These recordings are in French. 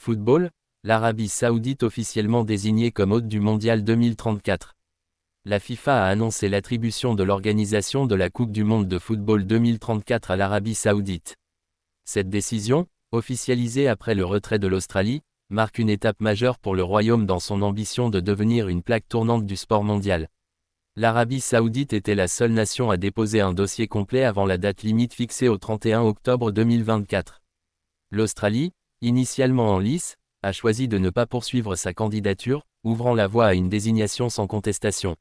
Football, l'Arabie Saoudite officiellement désignée comme hôte du Mondial 2034. La FIFA a annoncé l'attribution de l'organisation de la Coupe du Monde de football 2034 à l'Arabie Saoudite. Cette décision, officialisée après le retrait de l'Australie, marque une étape majeure pour le Royaume dans son ambition de devenir une plaque tournante du sport mondial. L'Arabie Saoudite était la seule nation à déposer un dossier complet avant la date limite fixée au 31 octobre 2024. L'Australie, initialement en lice, a choisi de ne pas poursuivre sa candidature, ouvrant la voie à une désignation sans contestation.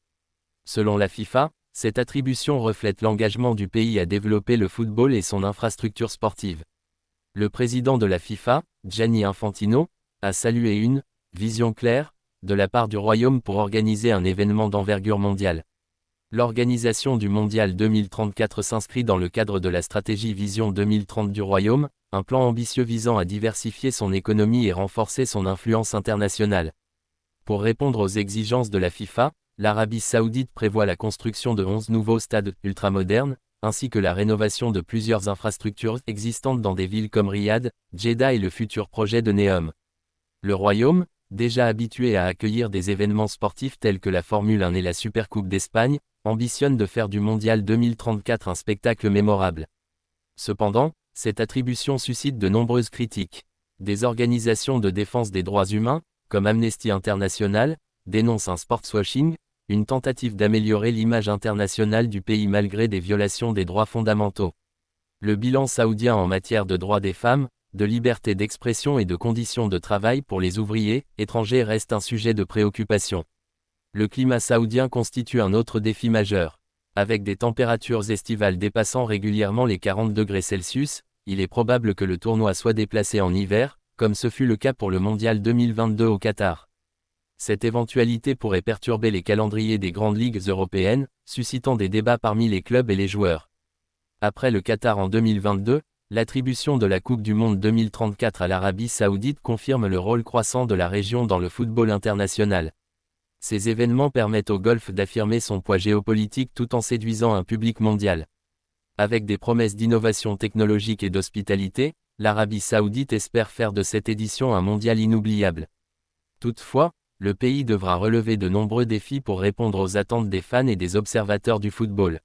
Selon la FIFA, cette attribution reflète l'engagement du pays à développer le football et son infrastructure sportive. Le président de la FIFA, Gianni Infantino, a salué une « vision claire » de la part du Royaume pour organiser un événement d'envergure mondiale. L'organisation du Mondial 2034 s'inscrit dans le cadre de la stratégie Vision 2030 du Royaume, un plan ambitieux visant à diversifier son économie et renforcer son influence internationale. Pour répondre aux exigences de la FIFA, l'Arabie Saoudite prévoit la construction de 11 nouveaux stades ultramodernes, ainsi que la rénovation de plusieurs infrastructures existantes dans des villes comme Riyad, Jeddah et le futur projet de Neom. Le Royaume, déjà habitué à accueillir des événements sportifs tels que la Formule 1 et la Supercoupe d'Espagne, ambitionne de faire du Mondial 2034 un spectacle mémorable. Cependant, cette attribution suscite de nombreuses critiques. Des organisations de défense des droits humains, comme Amnesty International, dénoncent un sportswashing, une tentative d'améliorer l'image internationale du pays malgré des violations des droits fondamentaux. Le bilan saoudien en matière de droits des femmes, de liberté d'expression et de conditions de travail pour les ouvriers étrangers reste un sujet de préoccupation. Le climat saoudien constitue un autre défi majeur. Avec des températures estivales dépassant régulièrement les 40 degrés Celsius, il est probable que le tournoi soit déplacé en hiver, comme ce fut le cas pour le Mondial 2022 au Qatar. Cette éventualité pourrait perturber les calendriers des grandes ligues européennes, suscitant des débats parmi les clubs et les joueurs. Après le Qatar en 2022, l'attribution de la Coupe du Monde 2034 à l'Arabie Saoudite confirme le rôle croissant de la région dans le football international. Ces événements permettent au Golfe d'affirmer son poids géopolitique tout en séduisant un public mondial. Avec des promesses d'innovation technologique et d'hospitalité, l'Arabie Saoudite espère faire de cette édition un mondial inoubliable. Toutefois, le pays devra relever de nombreux défis pour répondre aux attentes des fans et des observateurs du football.